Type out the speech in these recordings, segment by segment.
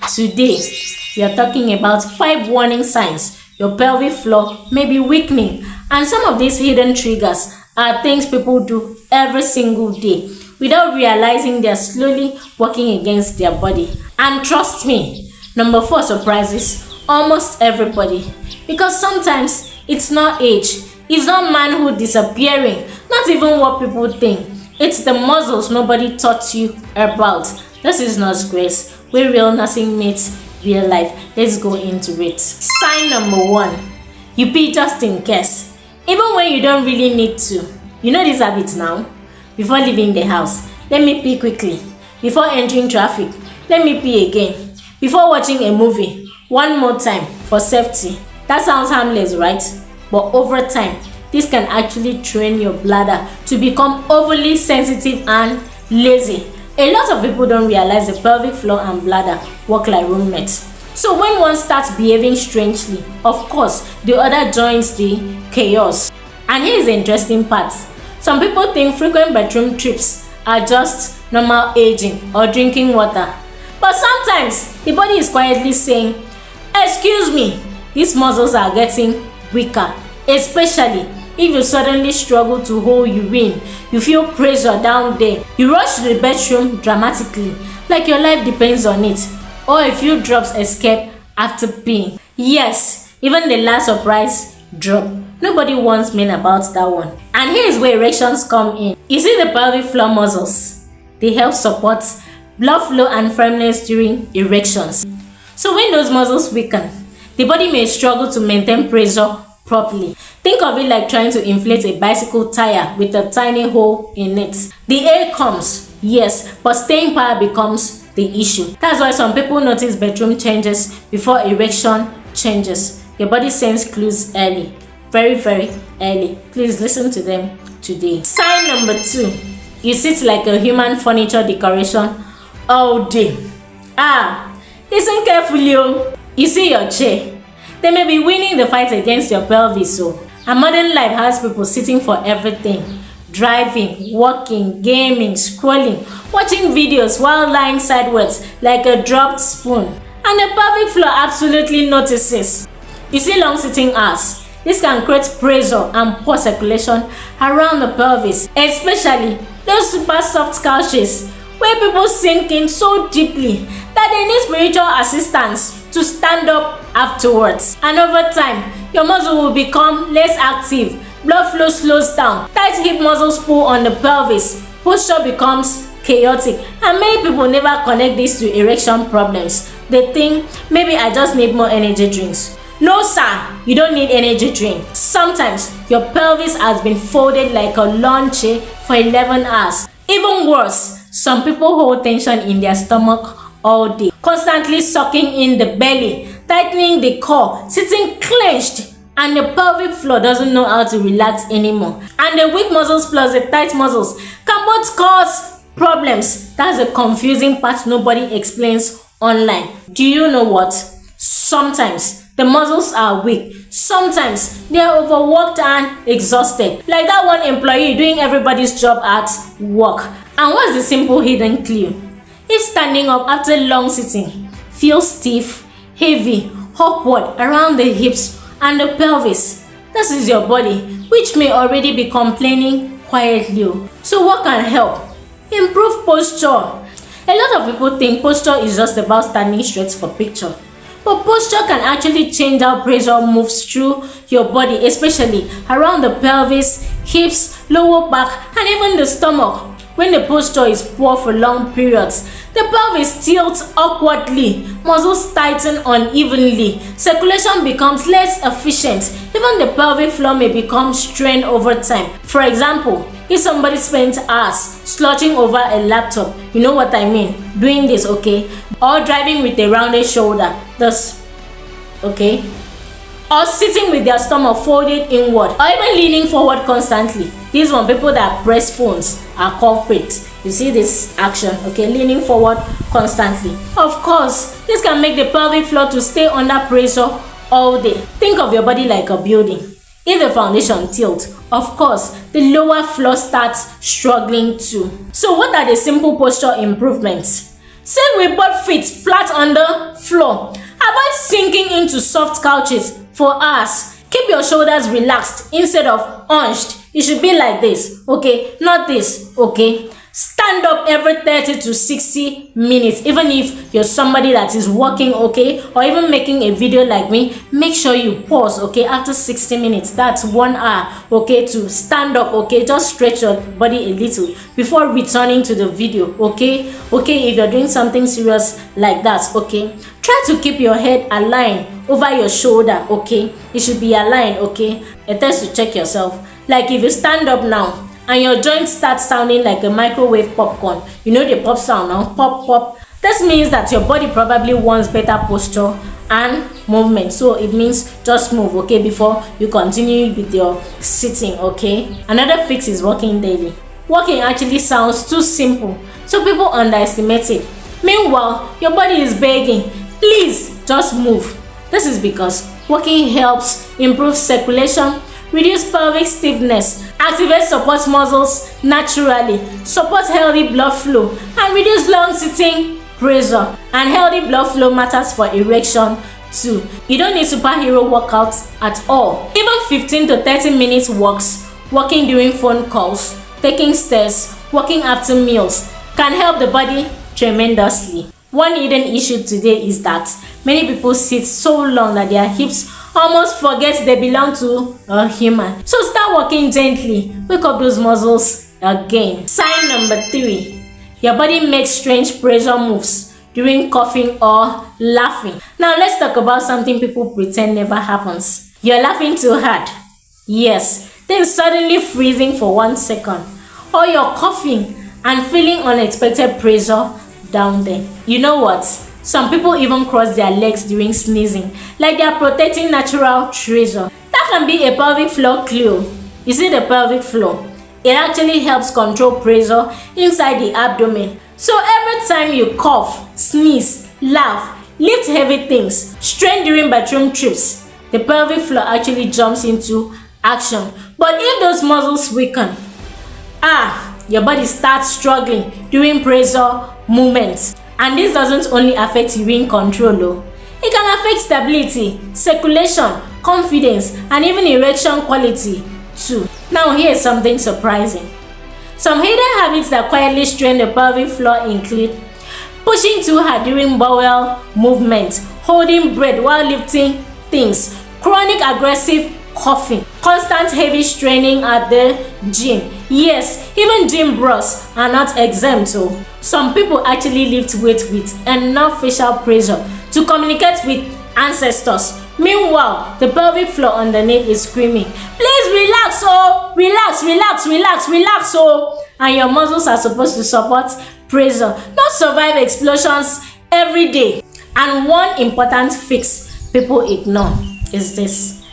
Today, we are talking about 5 warning signs your pelvic floor may be weakening, and some of these hidden triggers are things people do every single day without realizing they're slowly working against their body. And trust me, number 4 surprises almost everybody, because sometimes it's not age, it's not manhood disappearing, not even what people think. It's the muscles nobody taught you about. This is Nurse Grace, where real nursing meets real life. Let's go into it. Sign number 1. You pee just in case. Even when you don't really need to. You know this habit now? Before leaving the house, let me pee quickly. Before entering traffic, let me pee again. Before watching a movie, one more time for safety. That sounds harmless, right? But over time, this can actually train your bladder to become overly sensitive and lazy. A lot of people don't realize the pelvic floor and bladder work like roommates. So when one starts behaving strangely, of course, the other joins the chaos. And here is the interesting part. Some people think frequent bathroom trips are just normal aging or drinking water. But sometimes, the body is quietly saying, "Excuse me, these muscles are getting weaker," especially if you suddenly struggle to hold urine, you feel pressure down there, you rush to the bathroom dramatically, like your life depends on it, or a few drops escape after peeing. Yes, even the last surprise drop. Nobody warns men about that one. And here is where erections come in. You see the pelvic floor muscles? They help support blood flow and firmness during erections. So when those muscles weaken, the body may struggle to maintain pressure properly. Think of it like trying to inflate a bicycle tire with a tiny hole in it. The air comes, yes, but staying power becomes the issue. That's why some people notice bedroom changes before erection changes. Your body sends clues early, very, very early. Please listen to them today. Sign number 2. You sit like a human furniture decoration all day. Listen carefully. You see your chair. They may be winning the fight against your pelvis. And modern life has people sitting for everything. Driving, walking, gaming, scrolling, watching videos while lying sideways like a dropped spoon. And the pelvic floor absolutely notices. You see long sitting hours. This can create pressure and poor circulation around the pelvis, especially those super soft couches where people sink in so deeply that they need spiritual assistance to stand up afterwards. And over time, your muscle will become less active, blood flow slows down, tight hip muscles pull on the pelvis, posture becomes chaotic, and many people never connect this to erection problems. They think, maybe I just need more energy drinks. No sir, you don't need energy drink. Sometimes your pelvis has been folded like a lawn chair for 11 hours. Even worse, some people hold tension in their stomach all day, constantly sucking in the belly, tightening the core, sitting clenched, and the pelvic floor doesn't know how to relax anymore. And the weak muscles plus the tight muscles can both cause problems. That's the confusing part nobody explains online. Do you know what? Sometimes the muscles are weak. Sometimes they are overworked and exhausted. Like that one employee doing everybody's job at work. And what's the simple hidden clue? If standing up after long sitting feels stiff, heavy, awkward around the hips and the pelvis, this is your body, which may already be complaining quietly. So what can help? Improve posture. A lot of people think posture is just about standing straight for picture. But posture can actually change how pressure moves through your body, especially around the pelvis, hips, lower back, and even the stomach. When the posture is poor for long periods, the pelvis tilts awkwardly, muscles tighten unevenly, circulation becomes less efficient, even the pelvic floor may become strained over time. For example, if somebody spends hours slouching over a laptop, you know what I mean, doing this, okay? Or driving with a rounded shoulder, thus, okay? Or sitting with their stomach folded inward, or even leaning forward constantly. These one, people that press phones are culprits. You see this action, okay? Leaning forward constantly. Of course, this can make the pelvic floor to stay under pressure all day. Think of your body like a building. If the foundation tilts, of course, the lower floor starts struggling too. So what are the simple posture improvements? Sit with both feet flat on the floor. Avoid sinking into soft couches for hours. Keep your shoulders relaxed instead of hunched. It should be like this, okay? Not this, okay? Stand up every 30 to 60 minutes. Even if you're somebody that is working, okay, or even making a video like me, make sure you pause, okay, after 60 minutes. That's 1 hour, okay, to stand up, okay? Just stretch your body a little before returning to the video, okay? Okay, if you're doing something serious like that, okay? Try to keep your head aligned over your shoulder, okay? It should be aligned, okay? A test to check yourself. Like if you stand up now and your joints start sounding like a microwave popcorn, you know the pop sound now, pop pop. This means that your body probably wants better posture and movement. So it means just move, okay, before you continue with your sitting, okay? Another fix is walking daily. Walking actually sounds too simple, so people underestimate it. Meanwhile, your body is begging, please just move. This is because walking helps improve circulation, reduce pelvic stiffness, activate support muscles naturally, support healthy blood flow, and reduce long sitting pressure. And healthy blood flow matters for erection too. You don't need superhero workouts at all. Even 15 to 30 minutes walks, walking during phone calls, taking stairs, walking after meals can help the body tremendously. One hidden issue today is that many people sit so long that their hips almost forget they belong to a human. So start walking gently. Wake up those muscles again. Sign number 3. Your body makes strange pressure moves during coughing or laughing. Now let's talk about something people pretend never happens. You're laughing too hard. Yes, then suddenly freezing for 1 second. Or you're coughing and feeling unexpected pressure down there. You know what? Some people even cross their legs during sneezing, like they are protecting natural treasure. That can be a pelvic floor clue. You see the pelvic floor? It actually helps control pressure inside the abdomen. So every time you cough, sneeze, laugh, lift heavy things, strain during bathroom trips, the pelvic floor actually jumps into action. But if those muscles weaken, your body starts struggling during pressure movements. And this doesn't only affect urine control though. It can affect stability, circulation, confidence, and even erection quality too. Now here's something surprising. Some hidden habits that quietly strain the pelvic floor include pushing too hard during bowel movements, holding breath while lifting things, chronic aggressive coughing, constant heavy straining at the gym. Yes, even gym bros are not exempt. So some people actually lift weight with enough facial pressure to communicate with ancestors. Meanwhile, the pelvic floor underneath is screaming, please relax, oh, relax, relax, relax, relax, oh. And your muscles are supposed to support pressure, not survive explosions every day. And one important fix people ignore is this: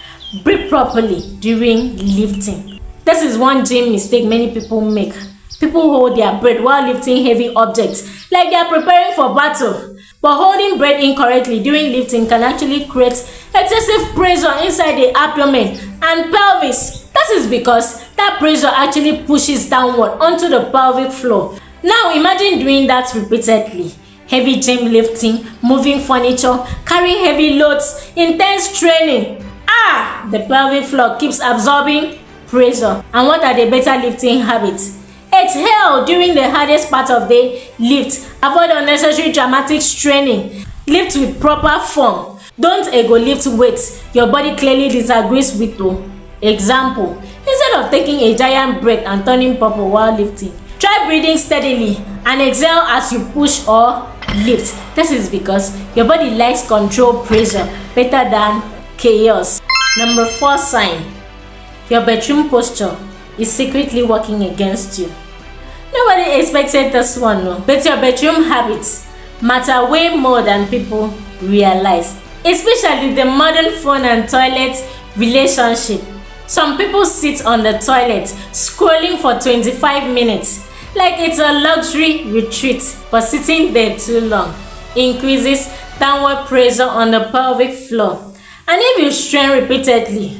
breathe properly during lifting. This is one gym mistake many people make. People hold their breath while lifting heavy objects like they are preparing for battle. But holding breath incorrectly during lifting can actually create excessive pressure inside the abdomen and pelvis. That is because that pressure actually pushes downward onto the pelvic floor. Now imagine doing that repeatedly. Heavy gym lifting, moving furniture, carrying heavy loads, intense training. The pelvic floor keeps absorbing pressure. And what are the better lifting habits? Exhale during the hardest part of the lift. Avoid unnecessary dramatic straining. Lift with proper form. Don't ego lift weights your body clearly disagrees with. Example, instead of taking a giant breath and turning purple while lifting, try breathing steadily and exhale as you push or lift. This is because your body likes controlled pressure better than chaos. Number 4 sign: your bedroom posture is secretly working against you. Nobody expected this one, no. But your bedroom habits matter way more than people realize, especially the modern phone and toilet relationship. Some people sit on the toilet scrolling for 25 minutes like it's a luxury retreat, but sitting there too long increases downward pressure on the pelvic floor. And if you strain repeatedly,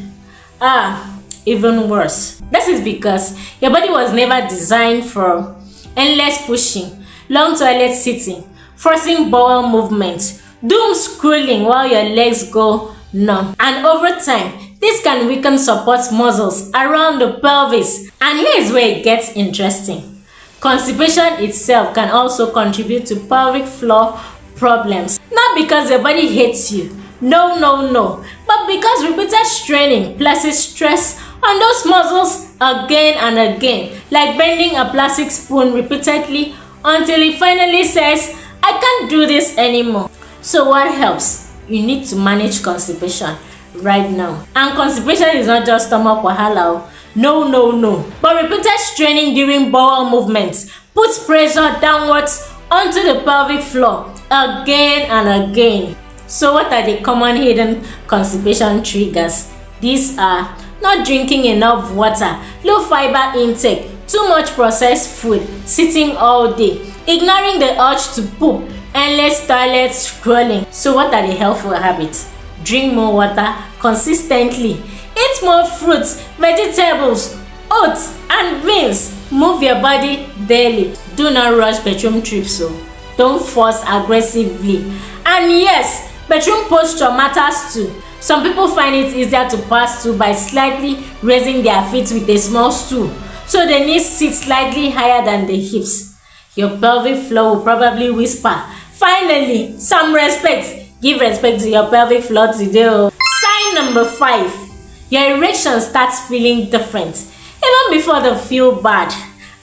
even worse. This is because your body was never designed for endless pushing, long toilet sitting, forcing bowel movement, doom scrolling while your legs go numb. And over time, this can weaken support muscles around the pelvis. And here is where it gets interesting. Constipation itself can also contribute to pelvic floor problems. Not because your body hates you, no, but because repeated straining places stress on those muscles again and again, like bending a plastic spoon repeatedly until it finally says, I can't do this anymore. So what helps? You need to manage constipation right now. And constipation is not just stomach wahala. No. But repeated straining during bowel movements puts pressure downwards onto the pelvic floor again and again. So what are the common hidden constipation triggers? These are not drinking enough water, low fiber intake, too much processed food, sitting all day, ignoring the urge to poop, endless toilet scrolling. So what are the helpful habits? Drink more water consistently, eat more fruits, vegetables, oats and beans. Move your body daily. Do not rush bedroom trips, so don't force aggressively. And yes, bedroom posture matters too. Some people find it easier to pass through by slightly raising their feet with a small stool, so the knees sit slightly higher than the hips. Your pelvic floor will probably whisper, finally, some respect. Give respect to your pelvic floor today. Sign number 5. Your erection starts feeling different, even before they feel bad.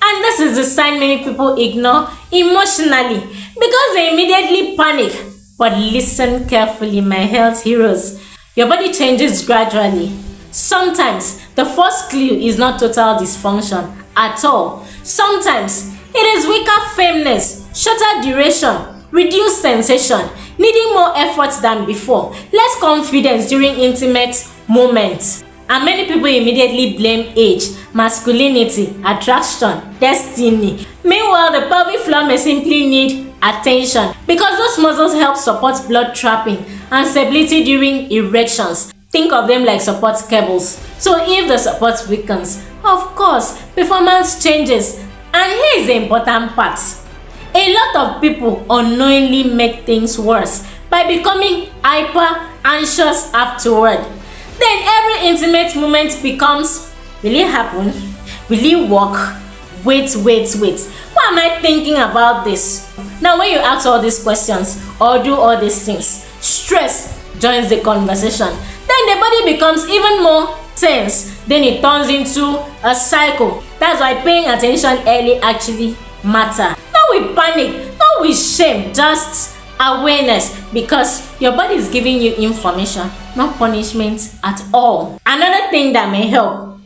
And this is the sign many people ignore emotionally because they immediately panic. But listen carefully, my health heroes. Your body changes gradually. Sometimes the first clue is not total dysfunction at all. Sometimes it is weaker firmness, shorter duration, reduced sensation, needing more effort than before, less confidence during intimate moments. And many people immediately blame age, masculinity, attraction, destiny. Meanwhile, the pelvic floor may simply need attention because those muscles help support blood trapping and stability during erections. Think of them like support cables. So if the support weakens, of course, performance changes. And here is the important part. A lot of people unknowingly make things worse by becoming hyper anxious afterward. Then every intimate moment becomes, will it happen? Will it work? Wait. Why am I thinking about this? Now when you ask all these questions or do all these things, stress joins the conversation. Then the body becomes even more tense. Then it turns into a cycle. That's why paying attention early actually matters. Not with panic, not with shame, just awareness, because your body is giving you information, not punishment at all. Another thing that may help,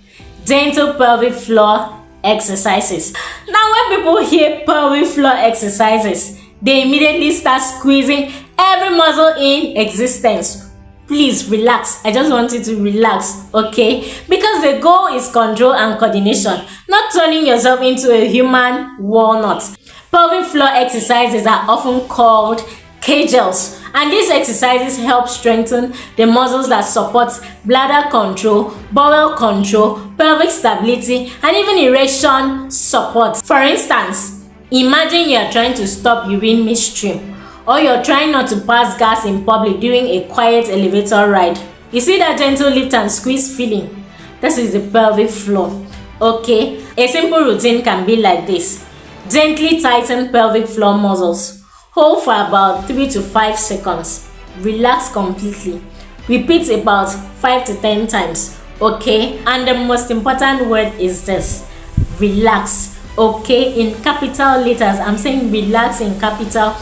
gentle pelvic floor exercises. Now when people hear pelvic floor exercises, they immediately start squeezing every muscle in existence. Please relax. I just want you to relax, okay? Because the goal is control and coordination, not turning yourself into a human walnut. Pelvic floor exercises are often called Kegels, and these exercises help strengthen the muscles that support bladder control, bowel control, pelvic stability, and even erection support. For instance, imagine you are trying to stop urine midstream, or you're trying not to pass gas in public during a quiet elevator ride. You see that gentle lift and squeeze feeling? This is the pelvic floor, okay? A simple routine can be like this. Gently tighten pelvic floor muscles. Hold for about 3 to 5 seconds. Relax completely. Repeat about 5 to 10 times, okay? And the most important word is this: relax, okay? In capital letters. I'm saying relax in capital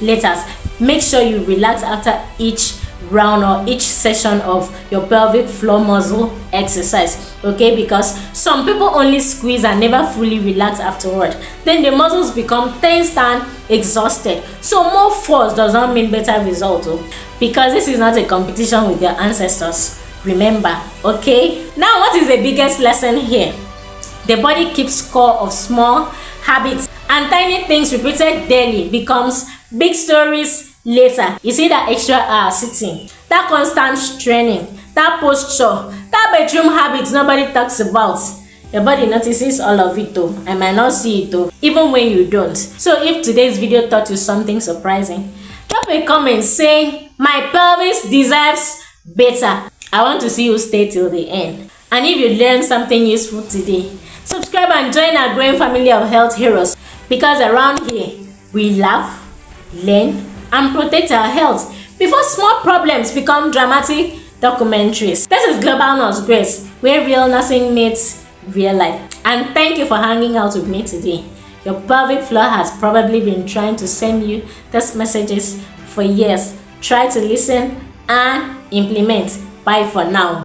letters. Make sure you relax after each round or each session of your pelvic floor muscle exercise, okay? Because some people only squeeze and never fully relax afterward. Then the muscles become tensed and exhausted. So more force does not mean better result, because this is not a competition with your ancestors, remember, okay? Now what is the biggest lesson here? The body keeps score of small habits, and tiny things repeated daily becomes big stories later. You see that extra hour sitting, that constant straining, that posture, that bedroom habits nobody talks about. Your body notices all of it though. I might not see it though, even when you don't. So if today's video taught you something surprising, drop a comment saying, my pelvis deserves better. I want to see you stay till the end. And if you learned something useful today, subscribe and join our growing family of health heroes, because around here, we laugh, learn, and protect our health before small problems become dramatic documentaries. This is Global Nurse Grace, where real nursing meets real life. And thank you for hanging out with me today. Your pelvic floor has probably been trying to send you these messages for years. Try to listen and implement. Bye for now.